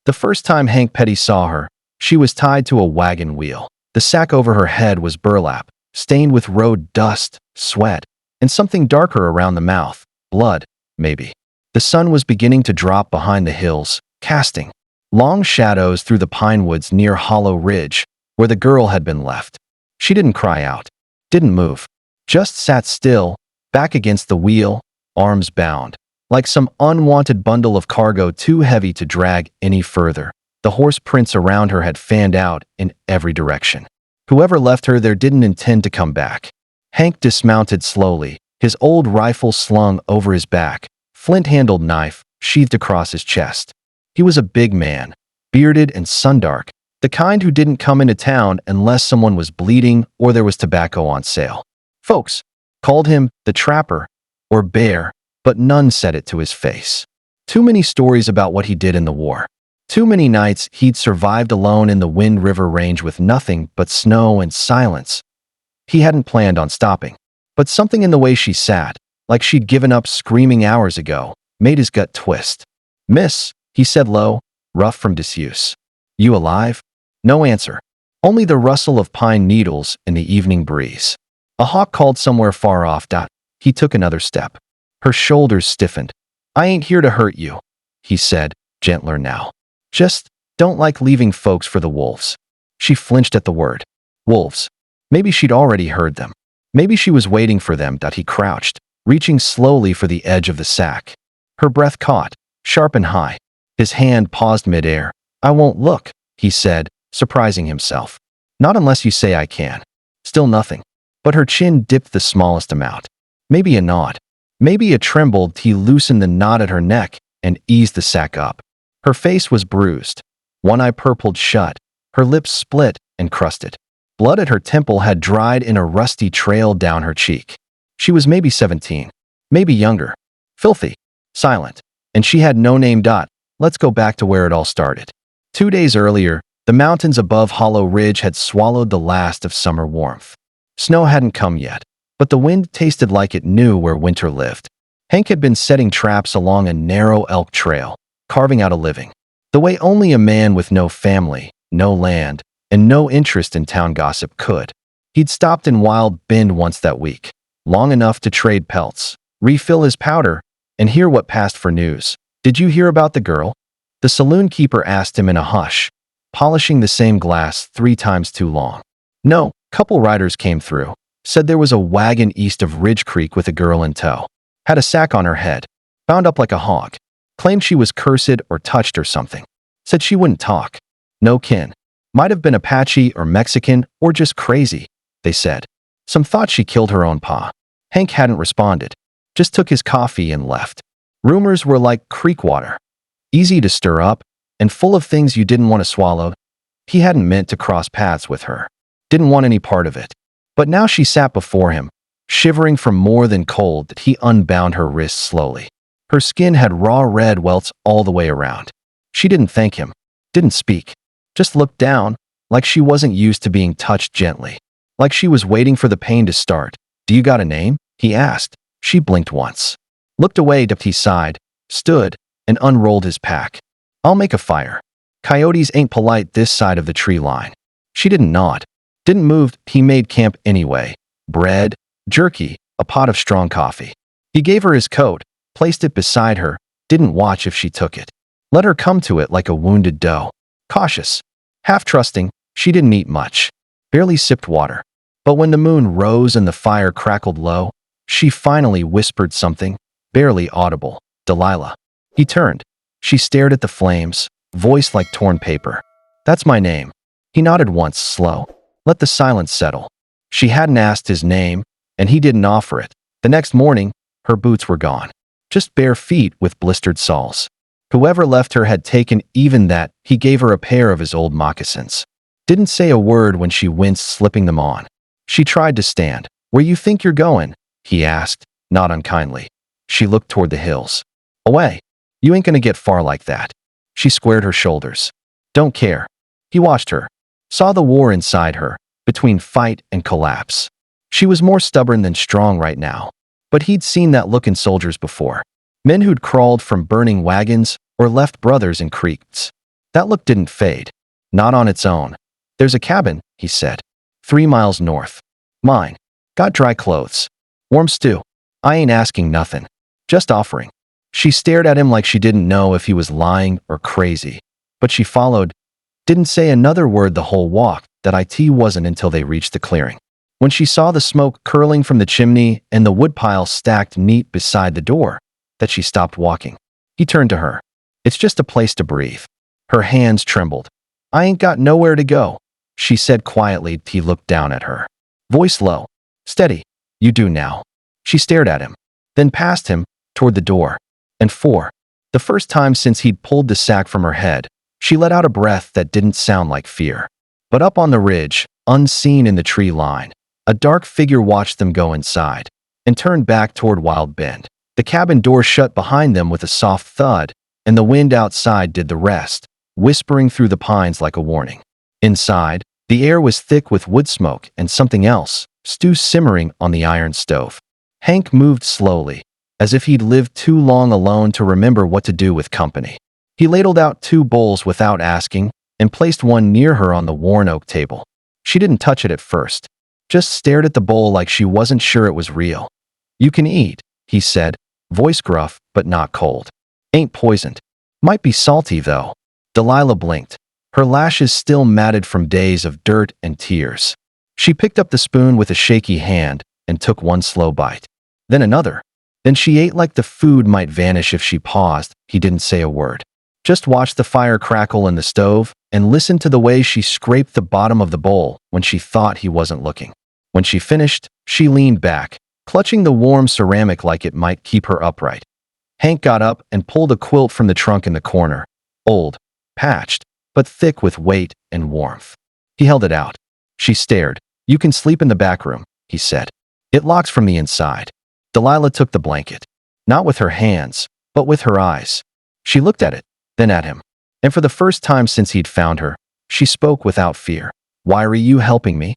The first time Hank Petty saw her, she was tied to a wagon wheel. The sack over her head was burlap, stained with road dust, sweat, and something darker around the mouth. Blood, maybe. The sun was beginning to drop behind the hills, casting long shadows through the pine woods near Hollow Ridge, where the girl had been left. She didn't cry out, didn't move, just sat still, back against the wheel, arms bound, like some unwanted bundle of cargo too heavy to drag any further. The horse prints around her had fanned out in every direction. Whoever left her there didn't intend to come back. Hank dismounted slowly, his old rifle slung over his back, flint-handled knife sheathed across his chest. He was a big man, bearded and sundark, the kind who didn't come into town unless someone was bleeding or there was tobacco on sale. Folks called him the Trapper or Bear, but none said it to his face. Too many stories about what he did in the war. Too many nights he'd survived alone in the Wind River Range with nothing but snow and silence. He hadn't planned on stopping, but something in the way she sat, like she'd given up screaming hours ago, made his gut twist. "Miss," he said low, rough from disuse. "You alive?" No answer. Only the rustle of pine needles in the evening breeze. A hawk called somewhere far off. He took another step. Her shoulders stiffened. "I ain't here to hurt you," he said, gentler now. "Just don't like leaving folks for the wolves." She flinched at the word. Wolves. Maybe she'd already heard them. Maybe she was waiting for them. He crouched, reaching slowly for the edge of the sack. Her breath caught, sharp and high. His hand paused midair. "I won't look," he said, surprising himself. "Not unless you say I can." Still nothing. But her chin dipped the smallest amount. Maybe a nod. Maybe a tremble. He loosened the knot at her neck and eased the sack up. Her face was bruised. One eye purpled shut. Her lips split and crusted. Blood at her temple had dried in a rusty trail down her cheek. She was maybe 17. Maybe younger. Filthy. Silent. And she had no name. Let's go back to where it all started. 2 days earlier, the mountains above Hollow Ridge had swallowed the last of summer warmth. Snow hadn't come yet, but the wind tasted like it knew where winter lived. Hank had been setting traps along a narrow elk trail, carving out a living, the way only a man with no family, no land, and no interest in town gossip could. He'd stopped in Wild Bend once that week, long enough to trade pelts, refill his powder, and hear what passed for news. "Did you hear about the girl?" The saloon keeper asked him in a hush, polishing the same glass 3 times too long. "No." Couple riders came through, said there was a wagon east of Ridge Creek with a girl in tow. Had a sack on her head, bound up like a hog. Claimed she was cursed or touched or something. Said she wouldn't talk. No kin. Might have been Apache or Mexican or just crazy, they said. Some thought she killed her own pa. Hank hadn't responded. Just took his coffee and left. Rumors were like creek water. Easy to stir up, and full of things you didn't want to swallow. He hadn't meant to cross paths with her. Didn't want any part of it. But now she sat before him, shivering from more than cold. That he unbound her wrists slowly. Her skin had raw red welts all the way around. She didn't thank him, didn't speak, just looked down, like she wasn't used to being touched gently, like she was waiting for the pain to start. "Do you got a name?" he asked. She blinked once, looked away. He sighed, stood, and unrolled his pack. "I'll make a fire. Coyotes ain't polite this side of the tree line." She didn't nod. Didn't move. He made camp anyway. Bread, jerky, a pot of strong coffee. He gave her his coat, placed it beside her, didn't watch if she took it. Let her come to it like a wounded doe. Cautious, half trusting, she didn't eat much. Barely sipped water. But when the moon rose and the fire crackled low, she finally whispered something, barely audible. "Delilah." He turned. She stared at the flames, voice like torn paper. "That's my name." He nodded once, slow. Let the silence settle. She hadn't asked his name, and he didn't offer it. The next morning, her boots were gone. Just bare feet with blistered soles. Whoever left her had taken even that. He gave her a pair of his old moccasins. Didn't say a word when she winced slipping them on. She tried to stand. "Where you think you're going?" he asked, not unkindly. She looked toward the hills. "Away. You ain't gonna get far like that." She squared her shoulders. "Don't care." He watched her. Saw the war inside her, between fight and collapse. She was more stubborn than strong right now. But he'd seen that look in soldiers before. Men who'd crawled from burning wagons or left brothers in creeks. That look didn't fade. Not on its own. There's a cabin, he said. 3 miles north. Mine. Got dry clothes. Warm stew. I ain't asking nothing. Just offering. She stared at him like she didn't know if he was lying or crazy. But she followed. Didn't say another word the whole walk. That it wasn't until they reached the clearing. When she saw the smoke curling from the chimney and the woodpile stacked neat beside the door, that she stopped walking. He turned to her. It's just a place to breathe. Her hands trembled. I ain't got nowhere to go, she said quietly. He looked down at her. Voice low. Steady. You do now. She stared at him, then past him, toward the door. And for the first time since he'd pulled the sack from her head, she let out a breath that didn't sound like fear. But up on the ridge, unseen in the tree line, a dark figure watched them go inside and turned back toward Wild Bend. The cabin door shut behind them with a soft thud, and the wind outside did the rest, whispering through the pines like a warning. Inside, the air was thick with wood smoke and something else, stew simmering on the iron stove. Hank moved slowly, as if he'd lived too long alone to remember what to do with company. He ladled out 2 bowls without asking and placed one near her on the worn oak table. She didn't touch it at first, just stared at the bowl like she wasn't sure it was real. You can eat, he said, voice gruff but not cold. Ain't poisoned. Might be salty though. Delilah blinked, her lashes still matted from days of dirt and tears. She picked up the spoon with a shaky hand and took one slow bite. Then another. Then she ate like the food might vanish if she paused. He didn't say a word. Just watched the fire crackle in the stove and listened to the way she scraped the bottom of the bowl when she thought he wasn't looking. When she finished, she leaned back, clutching the warm ceramic like it might keep her upright. Hank got up and pulled a quilt from the trunk in the corner. Old, patched, but thick with weight and warmth. He held it out. She stared. You can sleep in the back room, he said. It locks from the inside. Delilah took the blanket. Not with her hands, but with her eyes. She looked at it, then at him. And for the first time since he'd found her, she spoke without fear. Why are you helping me?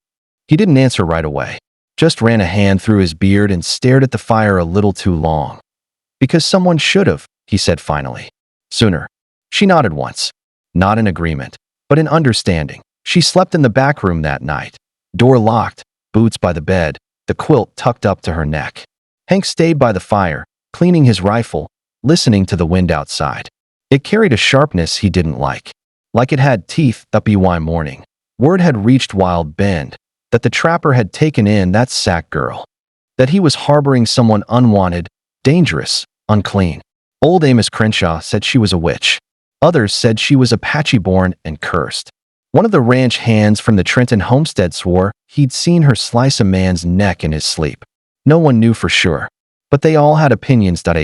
He didn't answer right away. Just ran a hand through his beard and stared at the fire a little too long. Because someone should have, he said finally. Sooner. She nodded once. Not in agreement, but in understanding. She slept in the back room that night. Door locked, boots by the bed, the quilt tucked up to her neck. Hank stayed by the fire, cleaning his rifle, listening to the wind outside. It carried a sharpness he didn't like it had teeth. That by morning, word had reached Wild Bend that the trapper had taken in that sack girl, that he was harboring someone unwanted, dangerous, unclean. Old Amos Crenshaw said she was a witch. Others said she was Apache-born and cursed. One of the ranch hands from the Trenton homestead swore he'd seen her slice a man's neck in his sleep. No one knew for sure, but they all had opinions. At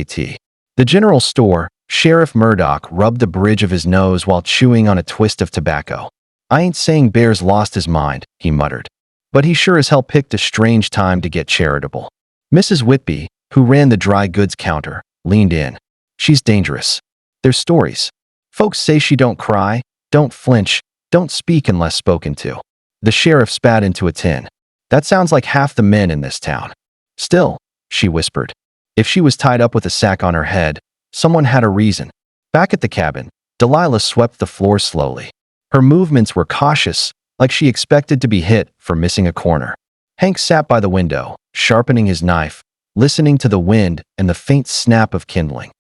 the general store, Sheriff Murdoch rubbed the bridge of his nose while chewing on a twist of tobacco. I ain't saying Bear's lost his mind, he muttered. But he sure as hell picked a strange time to get charitable. Mrs. Whitby, who ran the dry goods counter, leaned in. She's dangerous. There's stories. Folks say she don't cry, don't flinch, don't speak unless spoken to. The sheriff spat into a tin. That sounds like half the men in this town. Still, she whispered. If she was tied up with a sack on her head, someone had a reason. Back at the cabin, Delilah swept the floor slowly. Her movements were cautious, like she expected to be hit for missing a corner. Hank sat by the window, sharpening his knife, listening to the wind and the faint snap of kindling.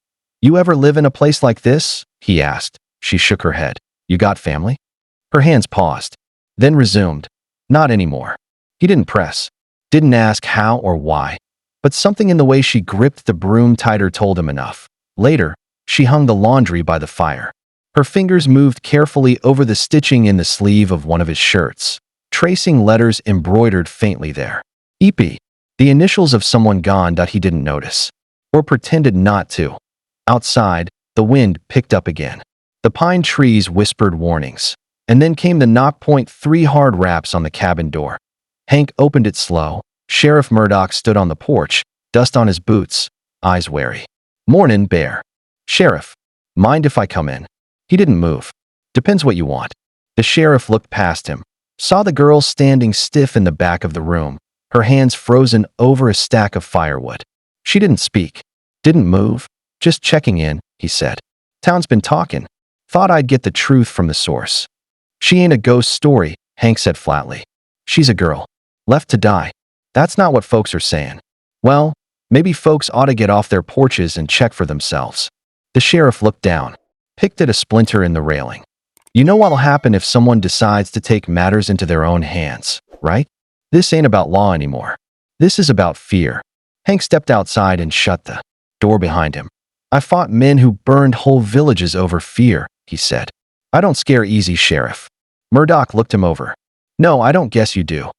You ever live in a place like this? He asked. She shook her head. You got family? Her hands paused, then resumed. Not anymore. He didn't press, didn't ask how or why, but something in the way she gripped the broom tighter told him enough. Later, she hung the laundry by the fire. Her fingers moved carefully over the stitching in the sleeve of one of his shirts, tracing letters embroidered faintly there. EP, the initials of someone gone that he didn't notice, or pretended not to. Outside, the wind picked up again. The pine trees whispered warnings, and then came the knock. 3 hard raps on the cabin door. Hank opened it slow. Sheriff Murdoch stood on the porch, dust on his boots, eyes wary. Mornin', Bear. Sheriff, mind if I come in? He didn't move. Depends what you want. The sheriff looked past him, saw the girl standing stiff in the back of the room, her hands frozen over a stack of firewood. She didn't speak, didn't move, just checking in, he said. Town's been talking. Thought I'd get the truth from the source. She ain't a ghost story, Hank said flatly. She's a girl. Left to die. That's not what folks are saying. Well, maybe folks ought to get off their porches and check for themselves. The sheriff looked down, picked at a splinter in the railing. You know what'll happen if someone decides to take matters into their own hands, right? This ain't about law anymore. This is about fear. Hank stepped outside and shut the door behind him. I fought men who burned whole villages over fear, he said. I don't scare easy, Sheriff. Murdoch looked him over. No, I don't guess you do.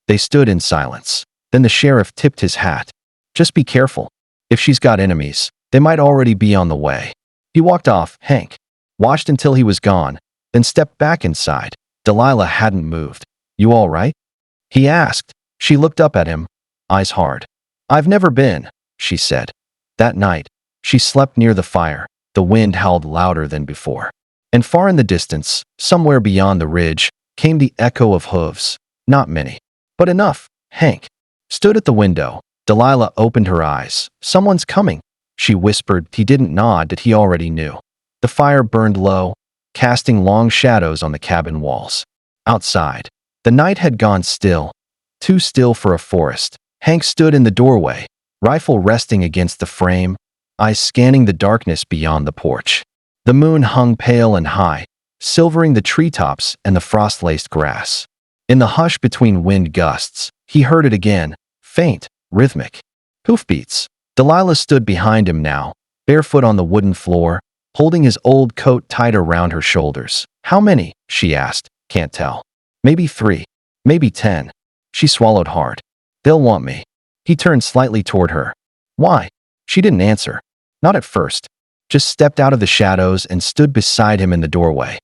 They stood in silence. Then the sheriff tipped his hat. Just be careful. If she's got enemies, they might already be on the way. He walked off. Hank watched until he was gone, then stepped back inside. Delilah hadn't moved. You all right? He asked. She looked up at him, eyes hard. I've never been, she said. That night, she slept near the fire. The wind howled louder than before. And far in the distance, somewhere beyond the ridge, came the echo of hooves. Not many, but enough. Hank stood at the window. Delilah opened her eyes. Someone's coming, she whispered. He didn't nod that he already knew. The fire burned low, casting long shadows on the cabin walls. Outside, the night had gone still, too still for a forest. Hank stood in the doorway, rifle resting against the frame, eyes scanning the darkness beyond the porch. The moon hung pale and high, silvering the treetops and the frost-laced grass. In the hush between wind gusts, he heard it again, faint, rhythmic. Hoofbeats. Delilah stood behind him now, barefoot on the wooden floor, holding his old coat tight around her shoulders. How many? She asked. Can't tell. Maybe 3. Maybe 10. She swallowed hard. They'll want me. He turned slightly toward her. Why? She didn't answer. Not at first. Just stepped out of the shadows and stood beside him in the doorway.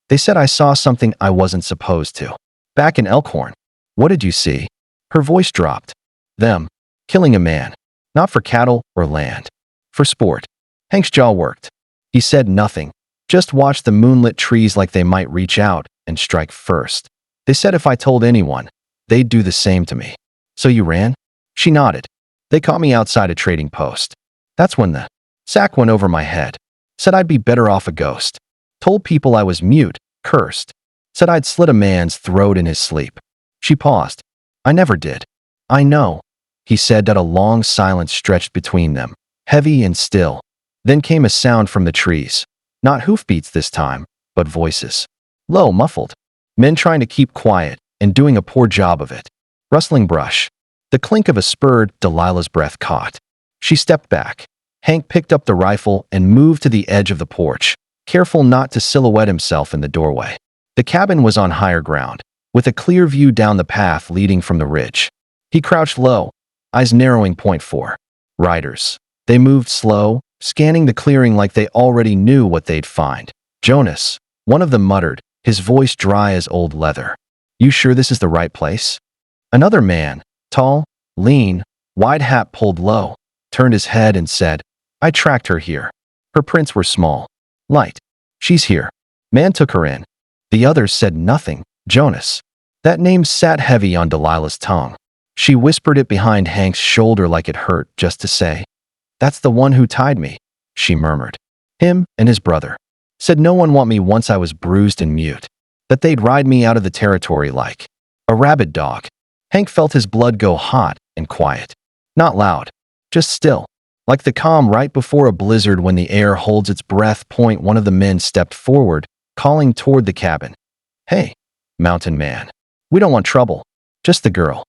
They said I saw something I wasn't supposed to. Back in Elkhorn. What did you see? Her voice dropped. Them. Killing a man. Not for cattle or land. For sport. Hank's jaw worked. He said nothing. Just watched the moonlit trees like they might reach out and strike first. They said if I told anyone, they'd do the same to me. So you ran? She nodded. They caught me outside a trading post. That's when the sack went over my head. Said I'd be better off a ghost. Told people I was mute, cursed. Said I'd slit a man's throat in his sleep. She paused. I never did. I know. He said that a long silence stretched between them, heavy and still. Then came a sound from the trees. Not hoofbeats this time, but voices. Low, muffled. Men trying to keep quiet and doing a poor job of it. Rustling brush. The clink of a spur. Delilah's breath caught. She stepped back. Hank picked up the rifle and moved to the edge of the porch, careful not to silhouette himself in the doorway. The cabin was on higher ground, with a clear view down the path leading from the ridge. He crouched low, eyes narrowing. Point 4. Riders. They moved slow, scanning the clearing like they already knew what they'd find. Jonas, one of them muttered, his voice dry as old leather. You sure this is the right place? Another man, tall, lean, wide hat pulled low, turned his head and said, I tracked her here. Her prints were small. Light. She's here. Man took her in. The others said nothing. Jonas. That name sat heavy on Delilah's tongue. She whispered it behind Hank's shoulder like it hurt just to say. That's the one who tied me, she murmured. Him and his brother. Said no one want me once I was bruised and mute. That they'd ride me out of the territory like a rabid dog. Hank felt his blood go hot and quiet. Not loud. Just still. Like the calm right before a blizzard when the air holds its breath. Point. One of the men stepped forward, calling toward the cabin. Hey, mountain man. We don't want trouble. Just the girl.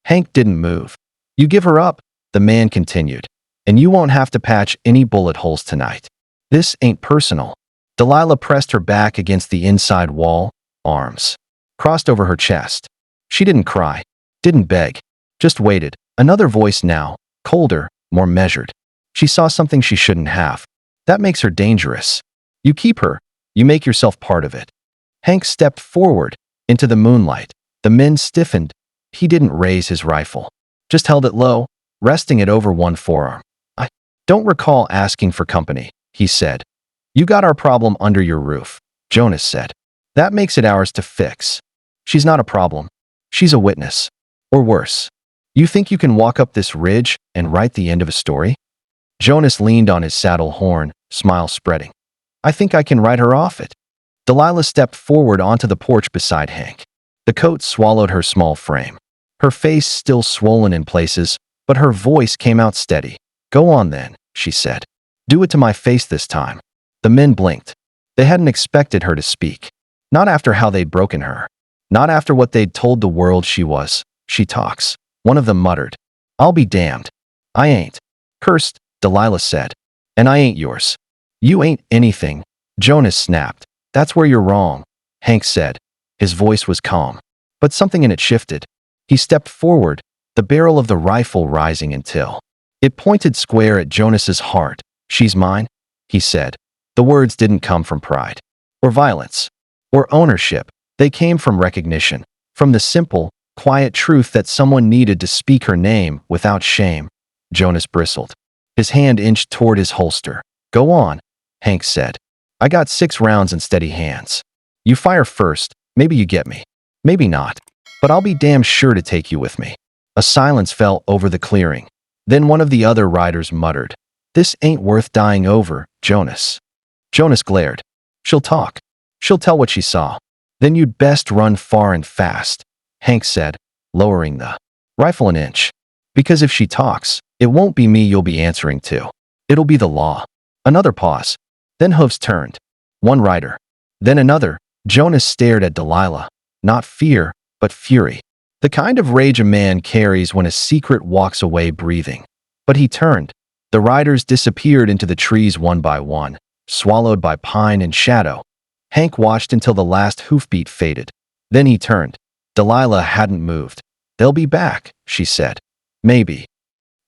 Hank didn't move. You give her up, the man continued, and you won't have to patch any bullet holes tonight. This ain't personal. Delilah pressed her back against the inside wall, arms crossed over her chest. She didn't cry, didn't beg, just waited. Another voice now, colder, more measured. She saw something she shouldn't have. That makes her dangerous. You keep her, you make yourself part of it. Hank stepped forward, into the moonlight. The men stiffened. He didn't raise his rifle, just held it low, resting it over one forearm. I don't recall asking for company, he said. You got our problem under your roof, Jonas said. That makes it ours to fix. She's not a problem. She's a witness. Or worse. You think you can walk up this ridge and write the end of a story? Jonas leaned on his saddle horn, smile spreading. I think I can write her off it. Delilah stepped forward onto the porch beside Hank. The coat swallowed her small frame. Her face still swollen in places, but her voice came out steady. "Go on then," she said. "Do it to my face this time." The men blinked. They hadn't expected her to speak. Not after how they'd broken her. Not after what they'd told the world she was. "She talks." One of them muttered. "I'll be damned." "I ain't." "Cursed," Delilah said. "And I ain't yours." "You ain't anything," Jonas snapped. "That's where you're wrong," Hank said. His voice was calm, but something in it shifted. He stepped forward, the barrel of the rifle rising until it pointed square at Jonas's heart. "She's mine," he said. The words didn't come from pride, or violence, or ownership. They came from recognition, from the simple, quiet truth that someone needed to speak her name without shame. Jonas bristled. His hand inched toward his holster. "Go on," Hank said. "I got 6 rounds in steady hands. You fire first, maybe you get me. Maybe not. But I'll be damn sure to take you with me." A silence fell over the clearing. Then one of the other riders muttered, "This ain't worth dying over, Jonas." Jonas glared. "She'll talk. She'll tell what she saw. Then you'd best run far and fast," Hank said, lowering the rifle an inch. "Because if she talks, it won't be me you'll be answering to. It'll be the law." Another pause. Then hooves turned. One rider. Then another. Jonas stared at Delilah. Not fear, but fury. The kind of rage a man carries when a secret walks away breathing. But he turned. The riders disappeared into the trees one by one, swallowed by pine and shadow. Hank watched until the last hoofbeat faded. Then he turned. Delilah hadn't moved. "They'll be back," she said. "Maybe.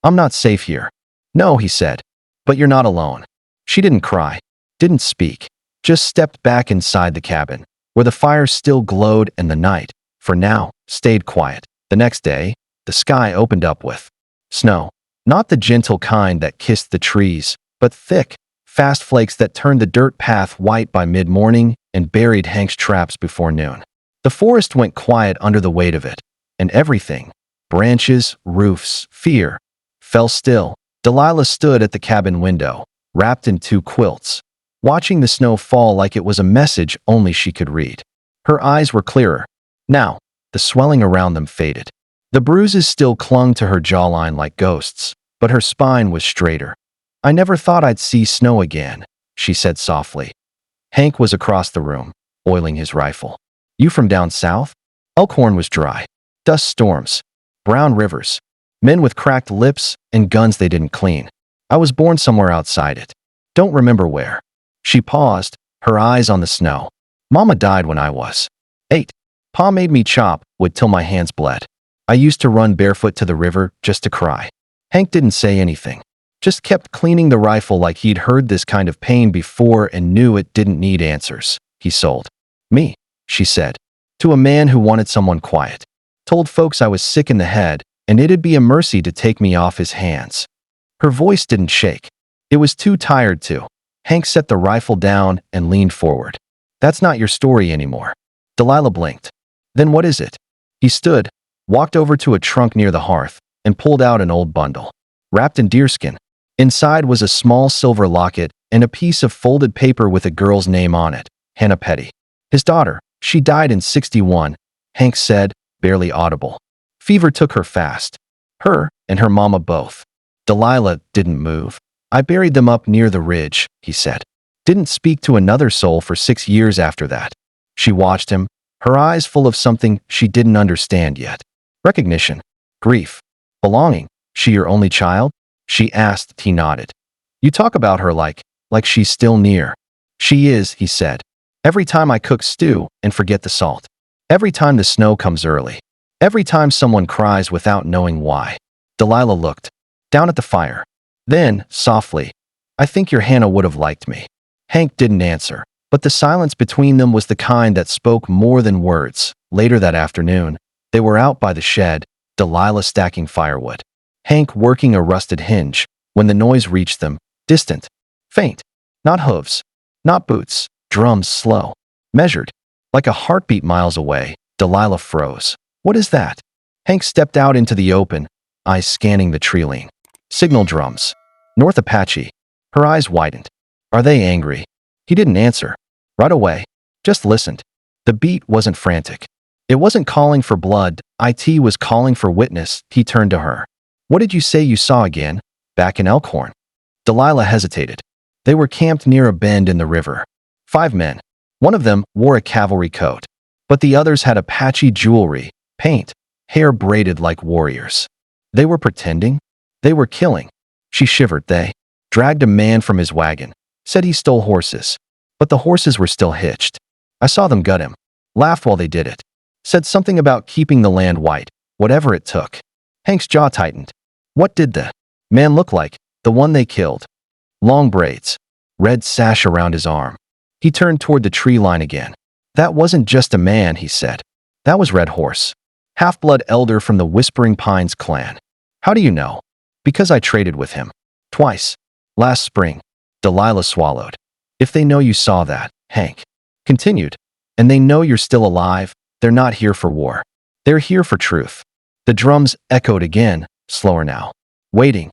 I'm not safe here." "No," he said. "But you're not alone." She didn't cry, didn't speak, just stepped back inside the cabin, where the fire still glowed and the night, for now, stayed quiet. The next day, the sky opened up with snow. Not the gentle kind that kissed the trees, but thick, fast flakes that turned the dirt path white by mid-morning and buried Hank's traps before noon. The forest went quiet under the weight of it, and everything, branches, roofs, fear, fell still. Delilah stood at the cabin window, wrapped in 2 quilts, watching the snow fall like it was a message only she could read. Her eyes were clearer. Now, the swelling around them faded. The bruises still clung to her jawline like ghosts, but her spine was straighter. "I never thought I'd see snow again," she said softly. Hank was across the room, oiling his rifle. "You from down south?" Elkhorn was dry. Dust storms. Brown rivers. Men with cracked lips and guns they didn't clean. "I was born somewhere outside it. Don't remember where." She paused, her eyes on the snow. "Mama died when I was 8. Pa made me chop wood till my hands bled. I used to run barefoot to the river just to cry." Hank didn't say anything, just kept cleaning the rifle like he'd heard this kind of pain before and knew it didn't need answers. "He sold me," she said, "to a man who wanted someone quiet. Told folks I was sick in the head and it'd be a mercy to take me off his hands." Her voice didn't shake. It was too tired to. Hank set the rifle down and leaned forward. "That's not your story anymore." Delilah blinked. "Then what is it?" He stood, walked over to a trunk near the hearth, and pulled out an old bundle, wrapped in deerskin. Inside was a small silver locket and a piece of folded paper with a girl's name on it, Hannah Petty. His daughter. She died in 61, Hank said, barely audible. Fever took her fast. Her and her mama both. Delilah didn't move. "I buried them up near the ridge," he said. Didn't speak to another soul for 6 years after that. She watched him, her eyes full of something she didn't understand yet. Recognition. Grief. Belonging. "She your only child?" she asked. He nodded. "You talk about her like she's still near." "She is," he said. "Every time I cook stew and forget the salt. Every time the snow comes early. Every time someone cries without knowing why." Delilah looked down at the fire. Then, softly, "I think your Hannah would have liked me." Hank didn't answer, but the silence between them was the kind that spoke more than words. Later that afternoon, they were out by the shed, Delilah stacking firewood, Hank working a rusted hinge, when the noise reached them, distant, faint. Not hooves, not boots, drums slow, measured, like a heartbeat miles away. Delilah froze. "What is that?" Hank stepped out into the open, eyes scanning the tree line. "Signal drums. North Apache." Her eyes widened. "Are they angry?" He didn't answer. "Right away." just listened. The beat wasn't frantic. It wasn't calling for blood, it was calling for witness. He turned to her. What did you say you saw again? Back in Elkhorn. Delilah hesitated. They were camped near a bend in the river. 5 men. One of them wore a cavalry coat. But the others had Apache jewelry, paint, hair braided like warriors. They were pretending? They were killing. She shivered. They dragged a man from his wagon, said he stole horses. But the horses were still hitched. I saw them gut him. Laughed while they did it. Said something about keeping the land white, whatever it took. Hank's jaw tightened. What did the man look like, the one they killed? Long braids. Red sash around his arm. He turned toward the tree line again. That wasn't just a man, he said. That was Red Horse. Half-blood elder from the Whispering Pines clan. How do you know? Because I traded with him. Twice. Last spring. Delilah swallowed. If they know you saw that, Hank continued, and they know you're still alive, they're not here for war. They're here for truth. The drums echoed again, slower now. Waiting.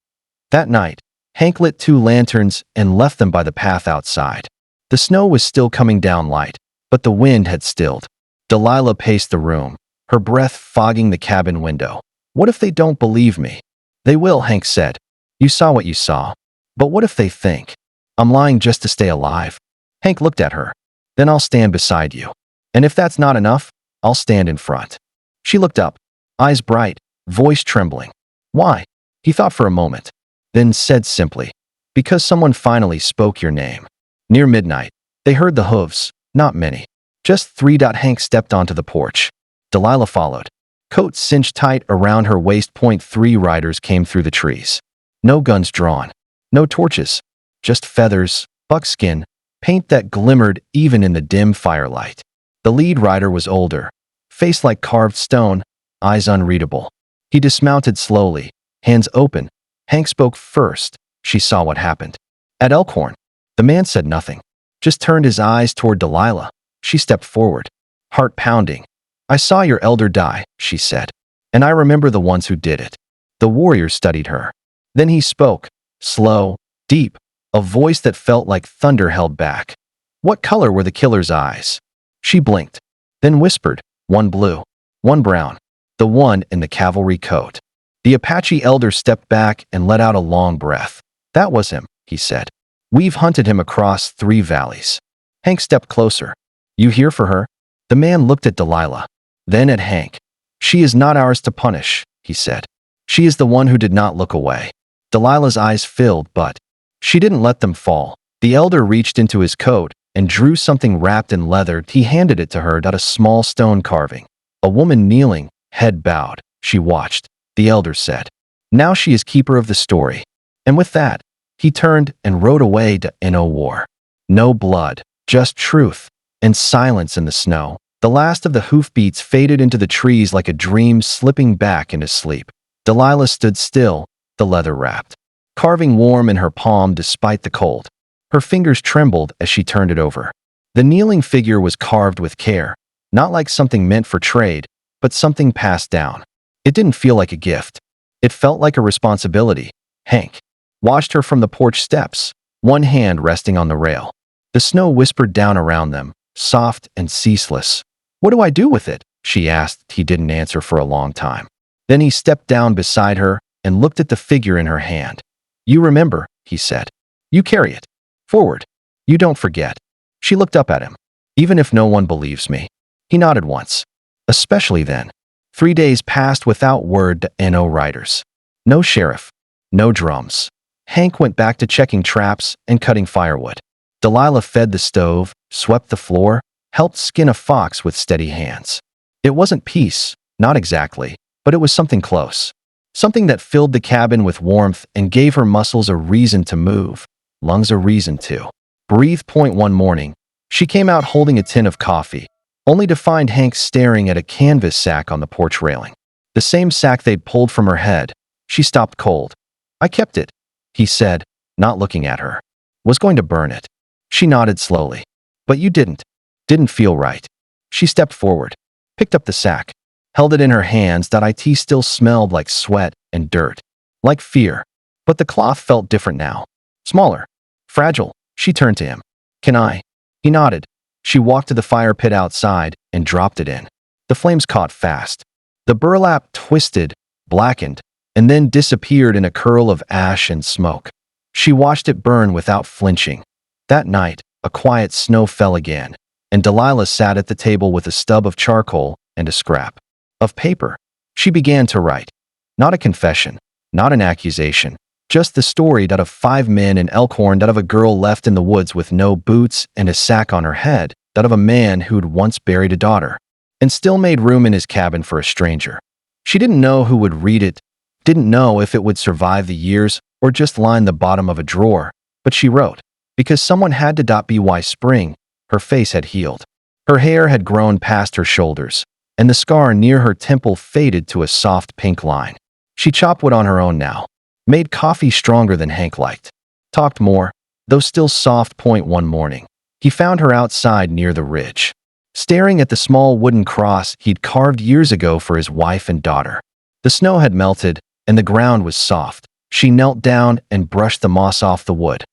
That night, Hank lit 2 lanterns and left them by the path outside. The snow was still coming down light, but the wind had stilled. Delilah paced the room, her breath fogging the cabin window. What if they don't believe me? They will, Hank said. You saw what you saw. But what if they think I'm lying just to stay alive? Hank looked at her. Then I'll stand beside you. And if that's not enough, I'll stand in front. She looked up, eyes bright, voice trembling. Why? He thought for a moment, then said simply, because someone finally spoke your name. Near midnight, they heard the hooves, not many. Just 3. Hank stepped onto the porch. Delilah followed. Coat cinched tight around her waist. 3 riders came through the trees. No guns drawn. No torches. Just feathers, buckskin, paint that glimmered even in the dim firelight. The lead rider was older, face like carved stone, eyes unreadable. He dismounted slowly, hands open. Hank spoke first. She saw what happened. At Elkhorn, the man said nothing, just turned his eyes toward Delilah. She stepped forward, heart pounding. I saw your elder die, she said, and I remember the ones who did it. The warriors studied her. Then he spoke, slow, deep, a voice that felt like thunder held back. What color were the killer's eyes? She blinked, then whispered, one blue, one brown, the one in the cavalry coat. The Apache elder stepped back and let out a long breath. That was him, he said. We've hunted him across 3 valleys. Hank stepped closer. You here for her? The man looked at Delilah, then at Hank. She is not ours to punish, he said. She is the one who did not look away. Delilah's eyes filled, but she didn't let them fall. The elder reached into his coat and drew something wrapped in leather. He handed it to her. A small stone carving. A woman kneeling, head bowed. She watched. The elder said, now she is keeper of the story. And with that, he turned and rode away to no war. No blood, just truth, and silence in the snow. The last of the hoofbeats faded into the trees like a dream slipping back into sleep. Delilah stood still, the leather wrapped, carving warm in her palm despite the cold. Her fingers trembled as she turned it over. The kneeling figure was carved with care, not like something meant for trade, but something passed down. It didn't feel like a gift. It felt like a responsibility. Hank watched her from the porch steps, one hand resting on the rail. The snow whispered down around them, soft and ceaseless. What do I do with it? She asked. He didn't answer for a long time. Then he stepped down beside her and looked at the figure in her hand. You remember, he said. You carry it forward. You don't forget. She looked up at him. Even if no one believes me. He nodded once. Especially then. 3 days passed without word to no riders. No sheriff. No drums. Hank went back to checking traps and cutting firewood. Delilah fed the stove, swept the floor, helped skin a fox with steady hands. It wasn't peace, not exactly, but it was something close. Something that filled the cabin with warmth and gave her muscles a reason to move, lungs a reason to breathe. One morning, she came out holding a tin of coffee, only to find Hank staring at a canvas sack on the porch railing. The same sack they'd pulled from her head. She stopped cold. I kept it, he said, not looking at her. Was going to burn it. She nodded slowly. But you didn't. Didn't feel right. She stepped forward, picked up the sack, held it in her hands. It still smelled like sweat and dirt, like fear. But the cloth felt different now. Smaller, fragile. She turned to him. Can I? He nodded. She walked to the fire pit outside and dropped it in. The flames caught fast. The burlap twisted, blackened, and then disappeared in a curl of ash and smoke. She watched it burn without flinching. That night, a quiet snow fell again, and Delilah sat at the table with a stub of charcoal and a scrap of paper. She began to write. Not a confession, not an accusation, just the story that of 5 men in Elkhorn, that of a girl left in the woods with no boots and a sack on her head, that of a man who'd once buried a daughter and still made room in his cabin for a stranger. She didn't know who would read it, didn't know if it would survive the years or just line the bottom of a drawer, but she wrote, because someone had to. By spring, her face had healed. Her hair had grown past her shoulders, and the scar near her temple faded to a soft pink line. She chopped wood on her own now, made coffee stronger than Hank liked, talked more, though still soft. One morning, he found her outside near the ridge, staring at the small wooden cross he'd carved years ago for his wife and daughter. The snow had melted, and the ground was soft. She knelt down and brushed the moss off the wood.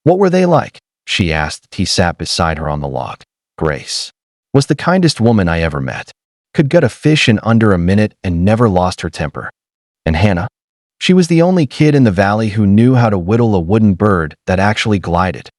What were they like? She asked. He sat beside her on the log. Grace was the kindest woman I ever met. Could gut a fish in under a minute and never lost her temper. And Hannah? She was the only kid in the valley who knew how to whittle a wooden bird that actually glided.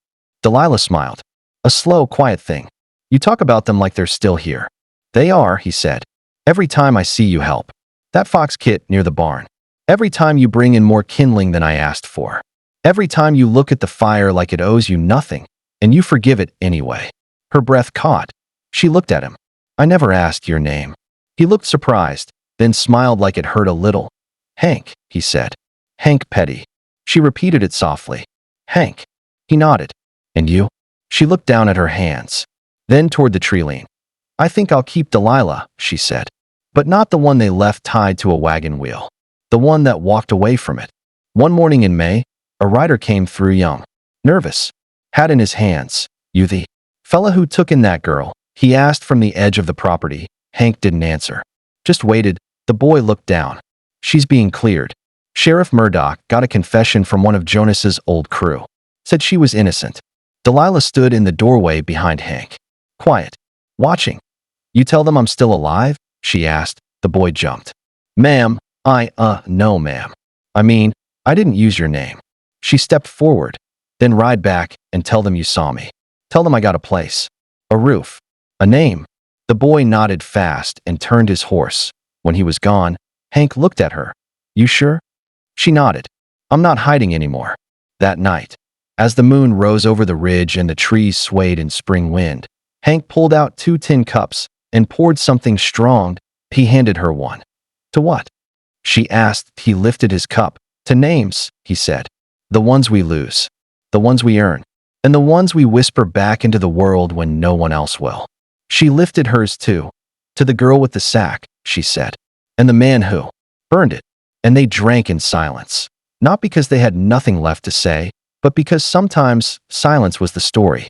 Delilah smiled. A slow, quiet thing. You talk about them like they're still here. They are, he said. Every time I see you help. That fox kit near the barn. Every time you bring in more kindling than I asked for. Every time you look at the fire like it owes you nothing, and you forgive it anyway. Her breath caught. She looked at him. I never asked your name. He looked surprised, then smiled like it hurt a little. Hank, he said. Hank Petty. She repeated it softly. Hank. He nodded. And you? She looked down at her hands, then toward the treeline. I think I'll keep Delilah, she said. But not the one they left tied to a wagon wheel. The one that walked away from it. One morning in May, a rider came through young, nervous, hat in his hands. You the fella who took in that girl? He asked from the edge of the property. Hank didn't answer. Just waited. The boy looked down. She's being cleared. Sheriff Murdoch got a confession from one of Jonas's old crew. Said she was innocent. Delilah stood in the doorway behind Hank. Quiet. Watching. You tell them I'm still alive? She asked. The boy jumped. Ma'am, no ma'am. I mean, I didn't use your name. She stepped forward. Then ride back and tell them you saw me. Tell them I got a place. A roof. A name. The boy nodded fast and turned his horse. When he was gone, Hank looked at her. You sure? She nodded. I'm not hiding anymore. That night, as the moon rose over the ridge and the trees swayed in spring wind, Hank pulled out 2 tin cups and poured something strong. He handed her one. To what? She asked. He lifted his cup. To names, he said. The ones we lose. The ones we earn. And the ones we whisper back into the world when no one else will. She lifted hers too. To the girl with the sack, she said. And the man who burned it. And they drank in silence. Not because they had nothing left to say, but because sometimes silence was the story.